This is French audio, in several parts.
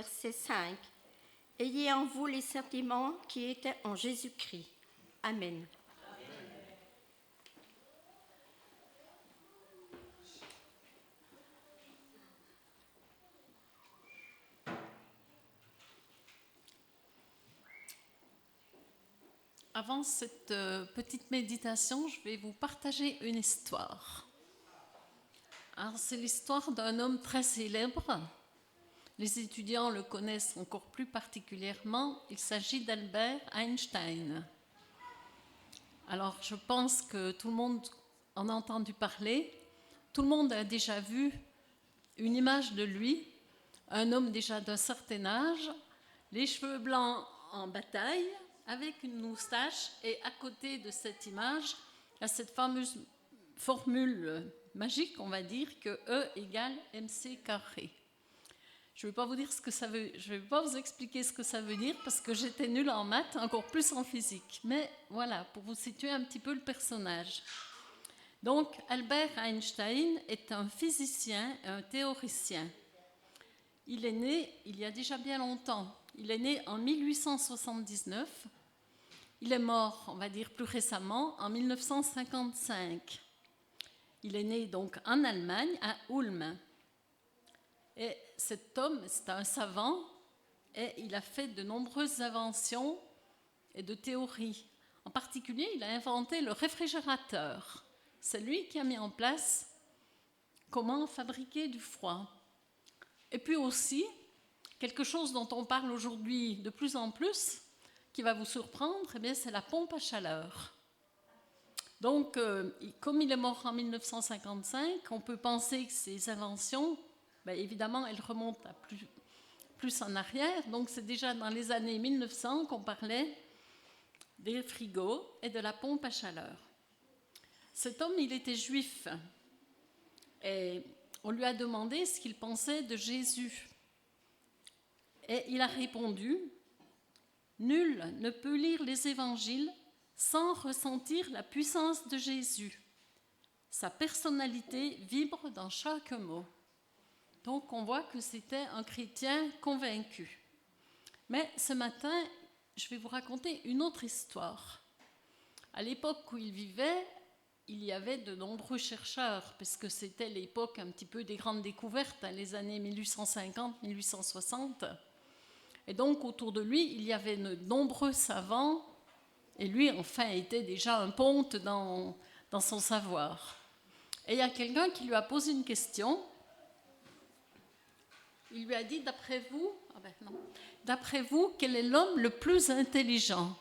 verset 5. Ayez en vous les sentiments qui étaient en Jésus-Christ. Amen. Avant cette petite méditation, je vais vous partager une histoire. Alors, c'est l'histoire d'un homme très célèbre. Les étudiants le connaissent encore plus particulièrement. Il s'agit d'Albert Einstein. Alors, je pense que tout le monde en a entendu parler. Tout le monde a déjà vu une image de lui, un homme déjà d'un certain âge, les cheveux blancs en bataille, avec une moustache, et à côté de cette image, il y a cette fameuse formule magique, on va dire, que E égale mc carré. Je ne vais pas vous dire ce que ça veut, je vais pas vous expliquer ce que ça veut dire parce que j'étais nulle en maths, encore plus en physique. Mais voilà, pour vous situer un petit peu le personnage. Donc, Albert Einstein est un physicien, un théoricien. Il est né il y a déjà bien longtemps. Il est né en 1879. Il est mort, on va dire plus récemment, en 1955. Il est né donc en Allemagne, à Ulm. Et cet homme, c'est un savant, et il a fait de nombreuses inventions et de théories. En particulier, il a inventé le réfrigérateur. C'est lui qui a mis en place comment fabriquer du froid. Et puis aussi, quelque chose dont on parle aujourd'hui de plus en plus, qui va vous surprendre, eh bien, c'est la pompe à chaleur. Donc, comme il est mort en 1955, on peut penser que ses inventions, évidemment, elles remontent à plus en arrière. Donc, c'est déjà dans les années 1900 qu'on parlait des frigos et de la pompe à chaleur. Cet homme, il était juif. Et on lui a demandé ce qu'il pensait de Jésus. Et il a répondu « Nul ne peut lire les évangiles sans ressentir la puissance de Jésus. Sa personnalité vibre dans chaque mot. » Donc on voit que c'était un chrétien convaincu. Mais ce matin, je vais vous raconter une autre histoire. À l'époque où il vivait, il y avait de nombreux chercheurs, parce que c'était l'époque un petit peu des grandes découvertes, les années 1850-1860. Et donc, autour de lui, il y avait de nombreux savants, et lui, enfin, était déjà un ponte dans son savoir. Et il y a quelqu'un qui lui a posé une question. Il lui a dit, d'après vous, quel est l'homme le plus intelligent ?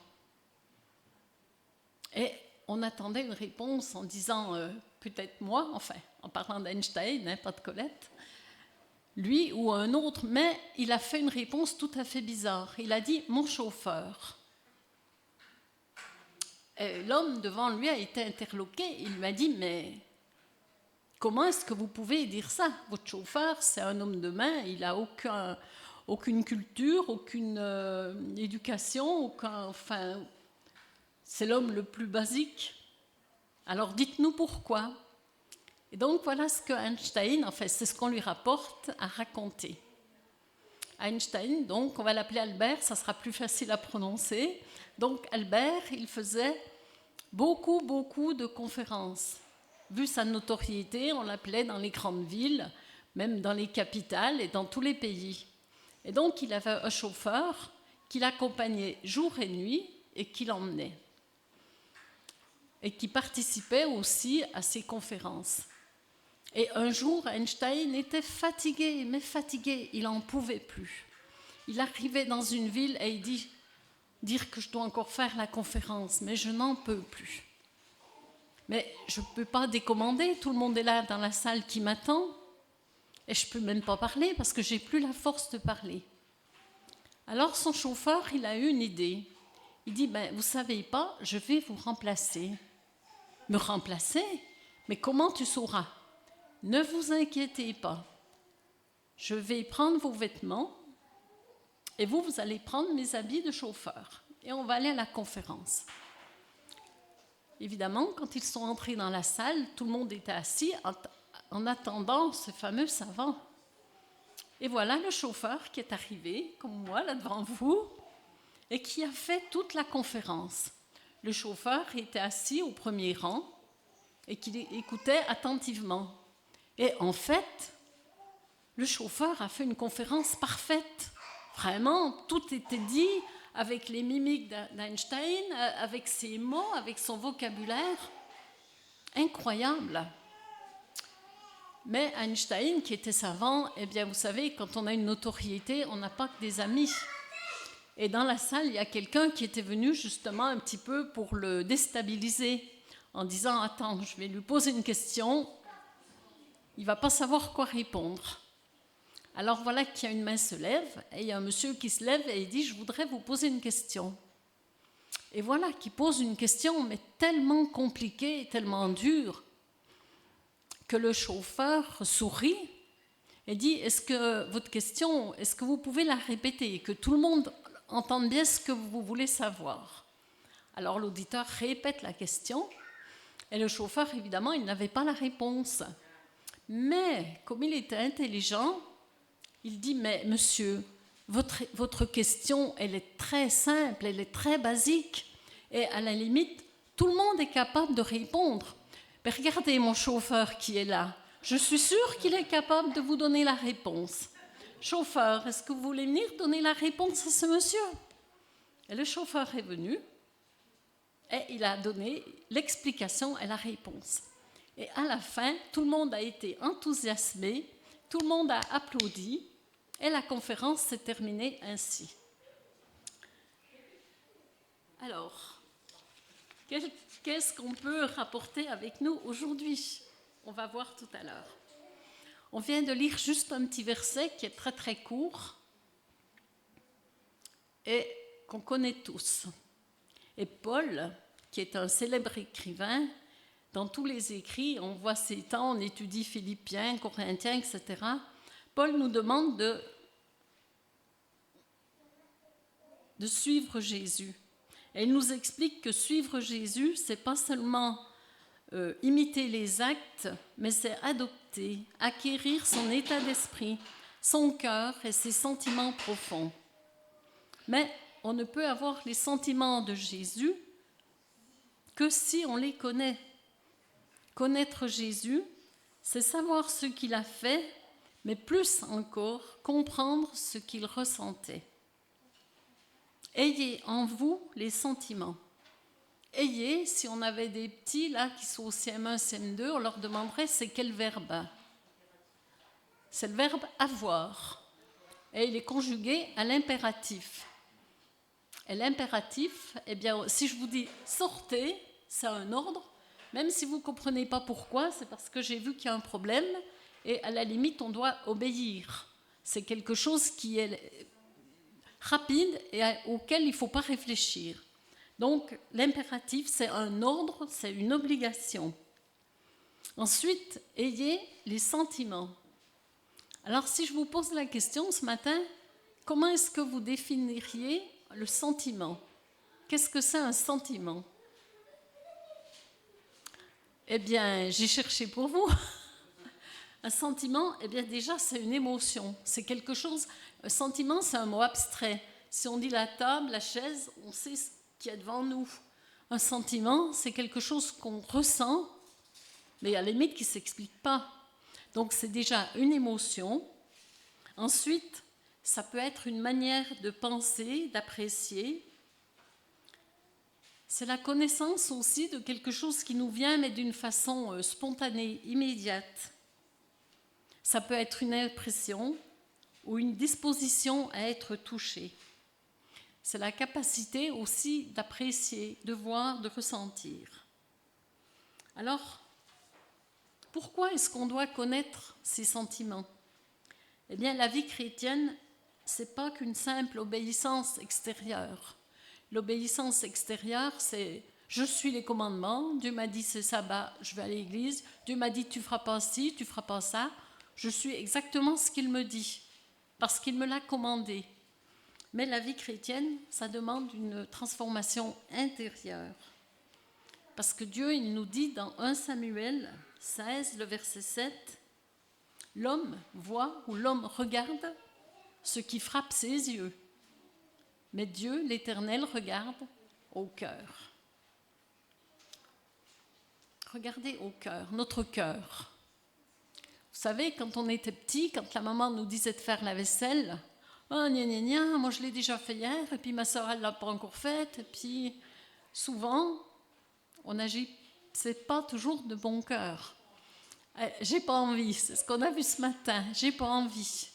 Et on attendait une réponse en disant, peut-être moi, enfin, en parlant d'Einstein, pas de Colette, lui ou un autre, mais il a fait une réponse tout à fait bizarre. Il a dit « mon chauffeur ». Et l'homme devant lui a été interloqué. Il lui a dit « mais comment est-ce que vous pouvez dire ça ? Votre chauffeur, c'est un homme de main, il n'a aucune culture, aucune éducation, c'est l'homme le plus basique. Alors dites-nous pourquoi ?» Et donc voilà ce que Einstein, c'est ce qu'on lui rapporte, à raconter. Einstein, donc on va l'appeler Albert, ça sera plus facile à prononcer. Donc Albert, il faisait beaucoup de conférences. Vu sa notoriété, on l'appelait dans les grandes villes, même dans les capitales et dans tous les pays. Et donc il avait un chauffeur qui l'accompagnait jour et nuit et qui l'emmenait. Et qui participait aussi à ses conférences. Et un jour, Einstein était fatigué, il n'en pouvait plus. Il arrivait dans une ville et il dit « dire que je dois encore faire la conférence, mais je n'en peux plus. Mais je ne peux pas décommander, tout le monde est là dans la salle qui m'attend, et je ne peux même pas parler parce que je n'ai plus la force de parler. » Alors son chauffeur, il a eu une idée. Il dit « vous ne savez pas, je vais vous remplacer. » « Me remplacer ? Mais comment tu sauras ? Ne vous inquiétez pas. Je vais prendre vos vêtements et vous allez prendre mes habits de chauffeur. Et on va aller à la conférence. » Évidemment, quand ils sont entrés dans la salle, tout le monde était assis en attendant ce fameux savant. Et voilà le chauffeur qui est arrivé, comme moi, là devant vous, et qui a fait toute la conférence. Le chauffeur était assis au premier rang et qui écoutait attentivement. Et en fait, le chauffeur a fait une conférence parfaite. Vraiment, tout était dit avec les mimiques d'Einstein, avec ses mots, avec son vocabulaire. Incroyable. Mais Einstein, qui était savant, eh bien, vous savez, quand on a une notoriété, on n'a pas que des amis. Et dans la salle, il y a quelqu'un qui était venu justement un petit peu pour le déstabiliser, en disant « Attends, je vais lui poser une question, il ne va pas savoir quoi répondre. » Alors voilà qu'il y a une main se lève, et il y a un monsieur qui se lève et il dit « Je voudrais vous poser une question. » Et voilà qu'il pose une question, mais tellement compliquée, tellement dure, que le chauffeur sourit et dit « Est-ce que votre question, est-ce que vous pouvez la répéter, que tout le monde entende bien ce que vous voulez savoir ?» Alors l'auditeur répète la question, et le chauffeur, évidemment, il n'avait pas la réponse. Mais, comme il était intelligent, il dit « Mais monsieur, votre question, elle est très simple, elle est très basique, et à la limite, tout le monde est capable de répondre. Mais regardez mon chauffeur qui est là, je suis sûre qu'il est capable de vous donner la réponse. Chauffeur, est-ce que vous voulez venir donner la réponse à ce monsieur ?» Et le chauffeur est venu, et il a donné l'explication et la réponse. Et à la fin, tout le monde a été enthousiasmé, tout le monde a applaudi, et la conférence s'est terminée ainsi. Alors, qu'est-ce qu'on peut rapporter avec nous aujourd'hui? On va voir tout à l'heure. On vient de lire juste un petit verset qui est très très court et qu'on connaît tous. Et Paul, qui est un célèbre écrivain, dans tous les écrits, on voit ces temps, on étudie Philippiens, Corinthiens, etc. Paul nous demande de suivre Jésus. Et il nous explique que suivre Jésus, c'est pas seulement imiter les actes, mais c'est adopter, acquérir son état d'esprit, son cœur et ses sentiments profonds. Mais on ne peut avoir les sentiments de Jésus que si on les connaît. Connaître Jésus, c'est savoir ce qu'il a fait, mais plus encore, comprendre ce qu'il ressentait. Ayez en vous les sentiments. Ayez, si on avait des petits là qui sont au CM1, CM2, on leur demanderait c'est quel verbe? C'est le verbe avoir. Et il est conjugué à l'impératif. Et l'impératif, eh bien, si je vous dis sortez, c'est un ordre. Même si vous ne comprenez pas pourquoi, c'est parce que j'ai vu qu'il y a un problème et à la limite, on doit obéir. C'est quelque chose qui est rapide et auquel il ne faut pas réfléchir. Donc, l'impératif, c'est un ordre, c'est une obligation. Ensuite, ayez les sentiments. Alors, si je vous pose la question ce matin, comment est-ce que vous définiriez le sentiment? Qu'est-ce que c'est un sentiment? Eh bien, j'ai cherché pour vous. Un sentiment, eh bien déjà, c'est une émotion. C'est quelque chose. Un sentiment, c'est un mot abstrait. Si on dit la table, la chaise, on sait ce qu'il y a devant nous. Un sentiment, c'est quelque chose qu'on ressent, mais à la limite qui ne s'explique pas. Donc, c'est déjà une émotion. Ensuite, ça peut être une manière de penser, d'apprécier. C'est la connaissance aussi de quelque chose qui nous vient, mais d'une façon spontanée, immédiate. Ça peut être une impression ou une disposition à être touché. C'est la capacité aussi d'apprécier, de voir, de ressentir. Alors, pourquoi est-ce qu'on doit connaître ces sentiments? Eh bien, la vie chrétienne, ce n'est pas qu'une simple obéissance extérieure. L'obéissance extérieure, c'est « je suis les commandements, Dieu m'a dit c'est sabbat, je vais à l'église, Dieu m'a dit tu ne feras pas ci, tu ne feras pas ça, je suis exactement ce qu'il me dit, parce qu'il me l'a commandé ». Mais la vie chrétienne, ça demande une transformation intérieure. Parce que Dieu, il nous dit dans 1 Samuel 16, le verset 7, « L'homme voit ou l'homme regarde ce qui frappe ses yeux. Mais Dieu, l'Éternel, regarde au cœur. Regardez au cœur, notre cœur. Vous savez, quand on était petit, quand la maman nous disait de faire la vaisselle, « Oh, gna gna gna, moi je l'ai déjà fait hier, et puis ma soeur, elle ne l'a pas encore faite. » Et puis, souvent, on agit, c'est pas toujours de bon cœur. J'ai pas envie, c'est ce qu'on a vu ce matin, j'ai pas envie.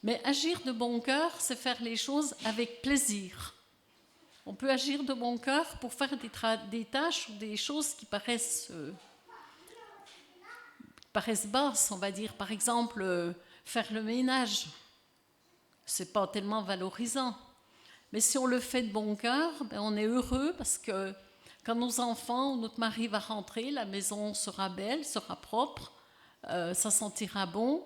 Mais agir de bon cœur, c'est faire les choses avec plaisir. On peut agir de bon cœur pour faire des tâches ou des choses qui paraissent basses, on va dire. Par exemple, faire le ménage. C'est pas tellement valorisant. Mais si on le fait de bon cœur, on est heureux parce que quand nos enfants ou notre mari va rentrer, la maison sera belle, sera propre, ça sentira bon.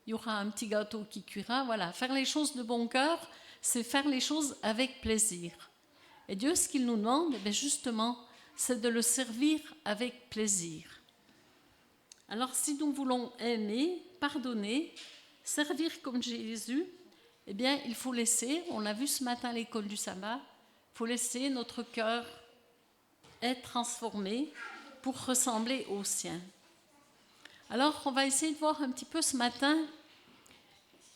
Il y aura un petit gâteau qui cuira. Voilà, faire les choses de bon cœur, c'est faire les choses avec plaisir. Et Dieu, ce qu'il nous demande, justement, c'est de le servir avec plaisir. Alors, si nous voulons aimer, pardonner, servir comme Jésus, il faut laisser, on l'a vu ce matin à l'école du sabbat, il faut laisser notre cœur être transformé pour ressembler au sien. Alors, on va essayer de voir un petit peu ce matin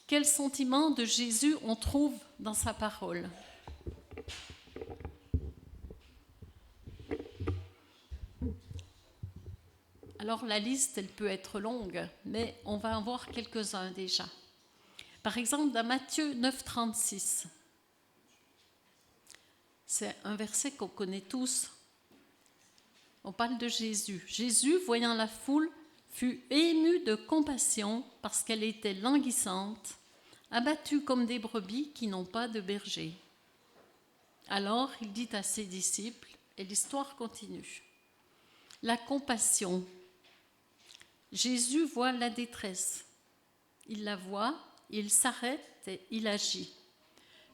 quel sentiment de Jésus on trouve dans sa parole. Alors, la liste, elle peut être longue, mais on va en voir quelques-uns déjà. Par exemple, dans Matthieu 9, 36, c'est un verset qu'on connaît tous. On parle de Jésus. Jésus, voyant la foule, fut ému de compassion parce qu'elle était languissante, abattue comme des brebis qui n'ont pas de berger. Alors, il dit à ses disciples, et l'histoire continue. La compassion. Jésus voit la détresse. Il la voit, il s'arrête et il agit.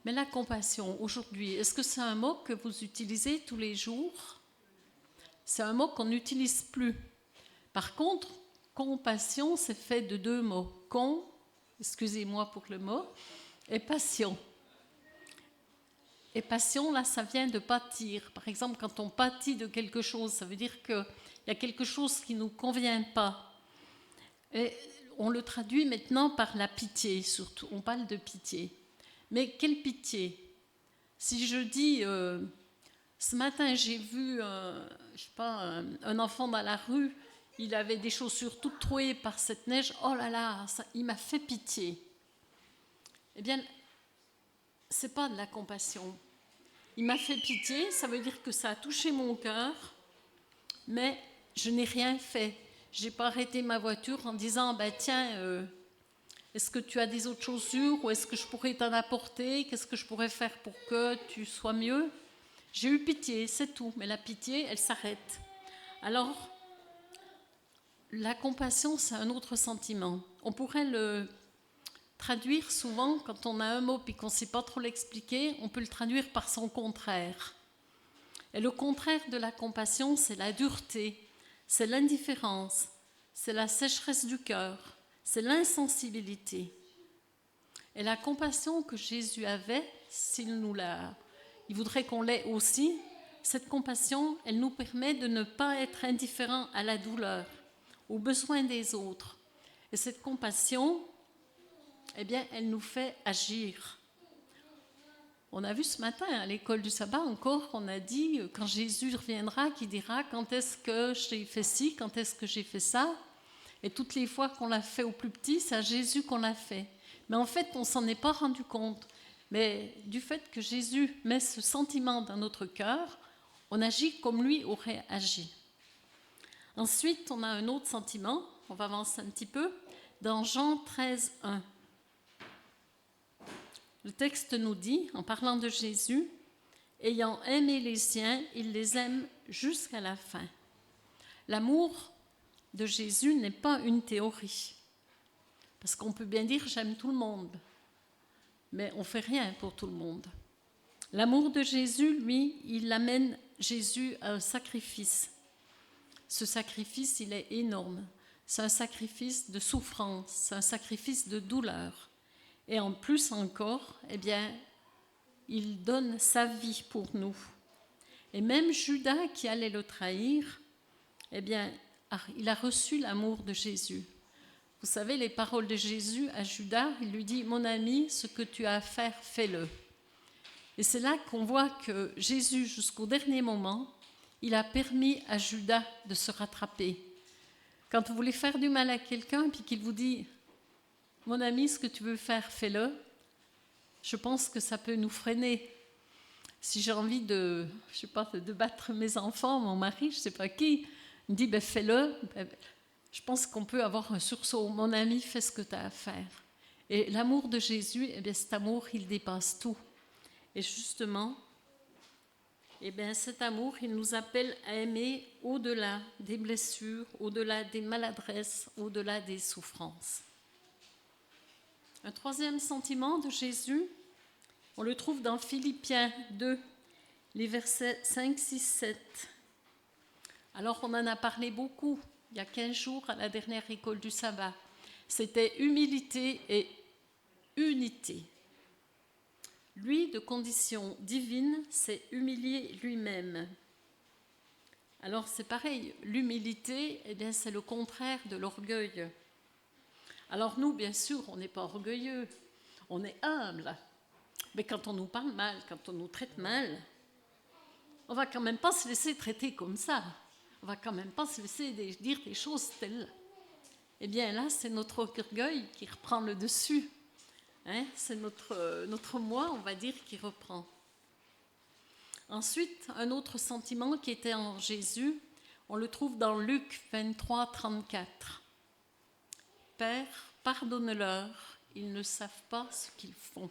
Mais la compassion, aujourd'hui, est-ce que c'est un mot que vous utilisez tous les jours ? C'est un mot qu'on n'utilise plus. Par contre, compassion, c'est fait de deux mots. Excusez-moi pour le mot, et passion. Et passion, là, ça vient de pâtir. Par exemple, quand on pâtit de quelque chose, ça veut dire qu'il y a quelque chose qui ne nous convient pas. Et on le traduit maintenant par la pitié, surtout. On parle de pitié. Mais quelle pitié ? Si je dis, ce matin, j'ai vu, un enfant dans la rue, il avait des chaussures toutes trouées par cette neige, oh là là, il m'a fait pitié. Eh bien, c'est pas de la compassion. Il m'a fait pitié, ça veut dire que ça a touché mon cœur, mais je n'ai rien fait. Je n'ai pas arrêté ma voiture en disant, tiens, est-ce que tu as des autres chaussures ou est-ce que je pourrais t'en apporter ? Qu'est-ce que je pourrais faire pour que tu sois mieux ? J'ai eu pitié, c'est tout. Mais la pitié, elle s'arrête. Alors, la compassion, c'est un autre sentiment. On pourrait le traduire souvent, quand on a un mot et qu'on ne sait pas trop l'expliquer, on peut le traduire par son contraire. Et le contraire de la compassion, c'est la dureté, c'est l'indifférence, c'est la sécheresse du cœur, c'est l'insensibilité. Et la compassion que Jésus avait, il voudrait qu'on l'ait aussi, cette compassion, elle nous permet de ne pas être indifférents à la douleur, aux besoins des autres. Et cette compassion, elle nous fait agir. On a vu ce matin à l'école du sabbat encore, on a dit, quand Jésus reviendra, qui dira quand est-ce que j'ai fait ci, quand est-ce que j'ai fait ça. Et toutes les fois qu'on l'a fait au plus petit, c'est à Jésus qu'on l'a fait. Mais en fait, on ne s'en est pas rendu compte. Mais du fait que Jésus met ce sentiment dans notre cœur, on agit comme lui aurait agi. Ensuite, on a un autre sentiment, on va avancer un petit peu, dans Jean 13, 1. Le texte nous dit, en parlant de Jésus, « Ayant aimé les siens, il les aime jusqu'à la fin. » L'amour de Jésus n'est pas une théorie. Parce qu'on peut bien dire « j'aime tout le monde », mais on ne fait rien pour tout le monde. L'amour de Jésus, lui, il amène Jésus à un sacrifice. Ce sacrifice, il est énorme. c'est un sacrifice de souffrance, c'est un sacrifice de douleur. Et en plus encore, eh bien, il donne sa vie pour nous. Et même Judas qui allait le trahir, eh bien, il a reçu l'amour de Jésus. Vous savez, les paroles de Jésus à Judas, il lui dit « Mon ami, ce que tu as à faire, fais-le ». Et c'est là qu'on voit que Jésus, jusqu'au dernier moment, il a permis à Judas de se rattraper. Quand vous voulez faire du mal à quelqu'un, puis qu'il vous dit « Mon ami, ce que tu veux faire, fais-le », je pense que ça peut nous freiner. Si j'ai envie de battre mes enfants, mon mari, je ne sais pas qui, me dit fais-le, je pense qu'on peut avoir un sursaut. Mon ami, fais ce que tu as à faire. Et l'amour de Jésus, eh bien, cet amour, il dépasse tout. Et justement, eh bien, cet amour, il nous appelle à aimer au-delà des blessures, au-delà des maladresses, au-delà des souffrances. Un troisième sentiment de Jésus, on le trouve dans Philippiens 2, les versets 5, 6, 7. Alors, on en a parlé beaucoup il y a 15 jours à la dernière école du sabbat. C'était humilité et unité. Lui, de condition divine, s'est humilié lui-même. Alors, c'est pareil, l'humilité, eh bien, c'est le contraire de l'orgueil. Alors nous, bien sûr, on n'est pas orgueilleux, on est humble. Mais quand on nous parle mal, quand on nous traite mal, on ne va quand même pas se laisser traiter comme ça. On ne va quand même pas se laisser dire des choses telles. Eh bien là, c'est notre orgueil qui reprend le dessus. C'est notre moi, on va dire, qui reprend. Ensuite, un autre sentiment qui était en Jésus, on le trouve dans Luc 23, 34. Père, pardonne-leur, ils ne savent pas ce qu'ils font.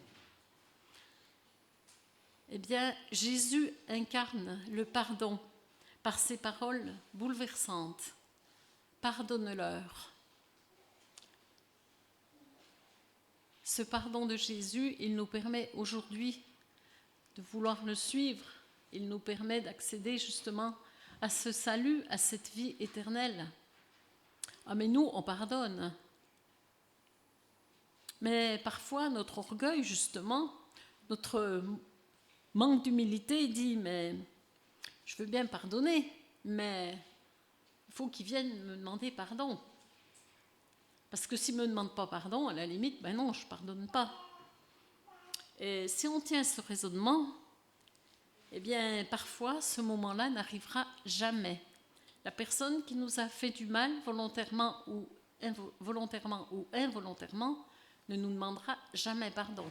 Eh bien, Jésus incarne le pardon par ses paroles bouleversantes. Pardonne-leur. Ce pardon de Jésus, il nous permet aujourd'hui de vouloir le suivre. Il nous permet d'accéder justement à ce salut, à cette vie éternelle. Ah, mais nous, on pardonne. Mais parfois, notre orgueil, justement, notre manque d'humilité dit, mais je veux bien pardonner, mais il faut qu'ils viennent me demander pardon. Parce que s'ils ne me demandent pas pardon, à la limite, ben non, je ne pardonne pas. Et si on tient ce raisonnement, eh bien, parfois, ce moment-là n'arrivera jamais. La personne qui nous a fait du mal, volontairement ou involontairement, ne nous demandera jamais pardon.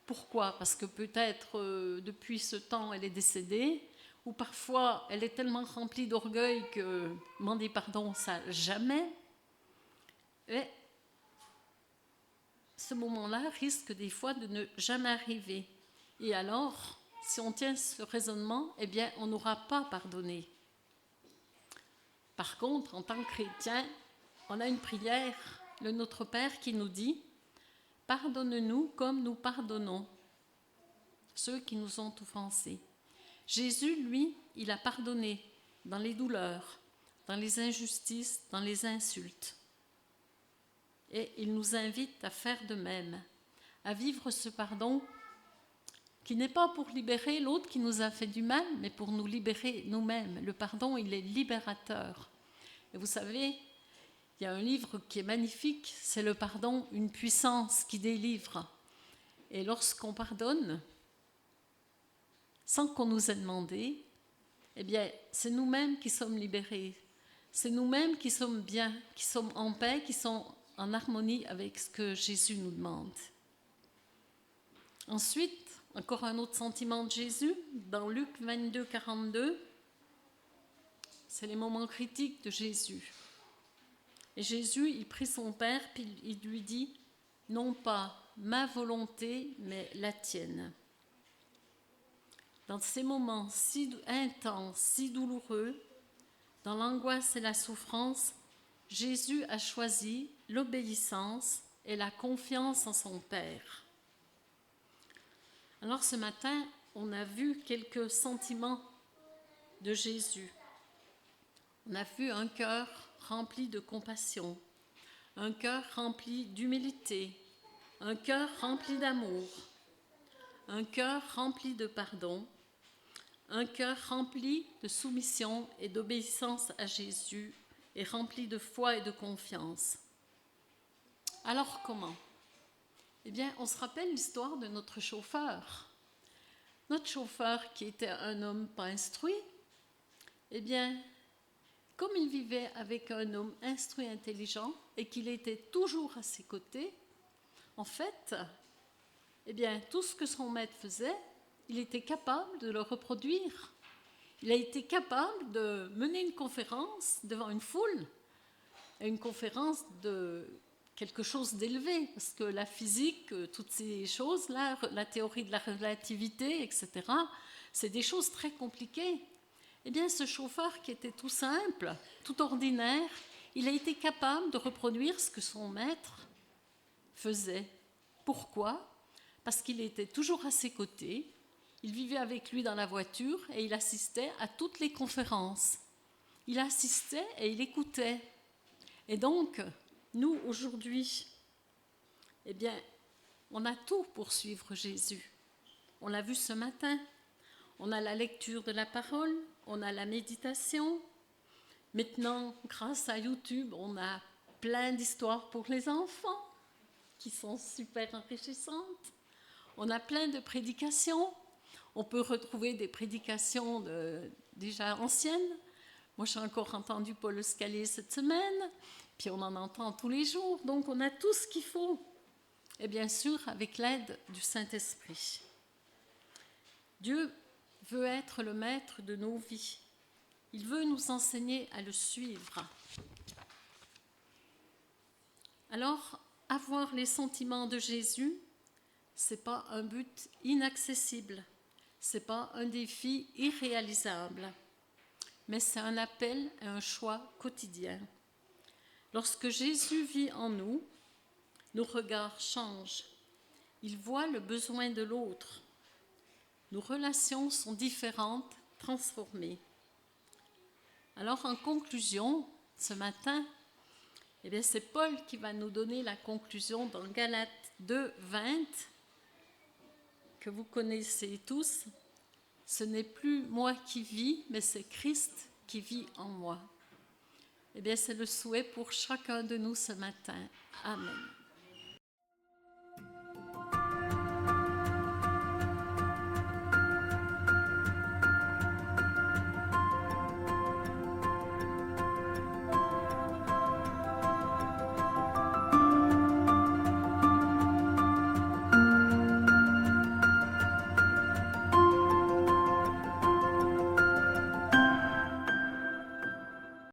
Pourquoi ? Parce que peut-être depuis ce temps, elle est décédée, ou parfois elle est tellement remplie d'orgueil que demander pardon, ça jamais. Et ce moment-là risque des fois de ne jamais arriver. Et alors, si on tient ce raisonnement, eh bien, on n'aura pas pardonné. Par contre, en tant que chrétien, on a une prière, le Notre Père, qui nous dit « Pardonne-nous comme nous pardonnons ceux qui nous ont offensés ». Jésus, lui, il a pardonné dans les douleurs, dans les injustices, dans les insultes. Et il nous invite à faire de même, à vivre ce pardon qui n'est pas pour libérer l'autre qui nous a fait du mal, mais pour nous libérer nous-mêmes. Le pardon, il est libérateur. Et vous savez, il y a un livre qui est magnifique, c'est le pardon, une puissance qui délivre. Et lorsqu'on pardonne, sans qu'on nous ait demandé, eh bien, c'est nous-mêmes qui sommes libérés. C'est nous-mêmes qui sommes bien, qui sommes en paix, qui sommes en harmonie avec ce que Jésus nous demande. Ensuite, encore un autre sentiment de Jésus, dans Luc 22, 42, c'est les moments critiques de Jésus. Et Jésus, il prie son Père, puis il lui dit « Non pas ma volonté, mais la tienne ». Dans ces moments si intenses, si douloureux, dans l'angoisse et la souffrance, Jésus a choisi l'obéissance et la confiance en son Père. Alors ce matin, on a vu quelques sentiments de Jésus. On a vu un cœur rempli de compassion, un cœur rempli d'humilité, un cœur rempli d'amour, un cœur rempli de pardon, un cœur rempli de soumission et d'obéissance à Jésus et rempli de foi et de confiance. Alors comment ? Eh bien, on se rappelle l'histoire de notre chauffeur. Notre chauffeur, qui était un homme pas instruit, eh bien, comme il vivait avec un homme instruit, intelligent, et qu'il était toujours à ses côtés, en fait, eh bien, tout ce que son maître faisait, il était capable de le reproduire. Il a été capable de mener une conférence devant une foule, une conférence de quelque chose d'élevé, parce que la physique, toutes ces choses-là, la théorie de la relativité, etc., c'est des choses très compliquées. Eh bien, ce chauffeur qui était tout simple, tout ordinaire, il a été capable de reproduire ce que son maître faisait. Pourquoi ? Parce qu'il était toujours à ses côtés, il vivait avec lui dans la voiture et il assistait à toutes les conférences. Il assistait et il écoutait. Et donc, nous, aujourd'hui, eh bien, on a tout pour suivre Jésus. On l'a vu ce matin. On a la lecture de la parole, on a la méditation. Maintenant, grâce à YouTube, on a plein d'histoires pour les enfants qui sont super enrichissantes. On a plein de prédications. On peut retrouver des prédications déjà anciennes. Moi, j'ai encore entendu Paul Escalier cette semaine, puis on en entend tous les jours. Donc, on a tout ce qu'il faut. Et bien sûr, avec l'aide du Saint-Esprit. Dieu veut être le maître de nos vies. Il veut nous enseigner à le suivre. Alors, avoir les sentiments de Jésus, ce n'est pas un but inaccessible, ce n'est pas un défi irréalisable, mais c'est un appel et un choix quotidien. Lorsque Jésus vit en nous, nos regards changent. Il voit le besoin de l'autre. Nos relations sont différentes, transformées. Alors, en conclusion, ce matin, eh bien, c'est Paul qui va nous donner la conclusion dans Galates 2, 20, que vous connaissez tous. Ce n'est plus moi qui vis, mais c'est Christ qui vit en moi. Eh bien, c'est le souhait pour chacun de nous ce matin. Amen.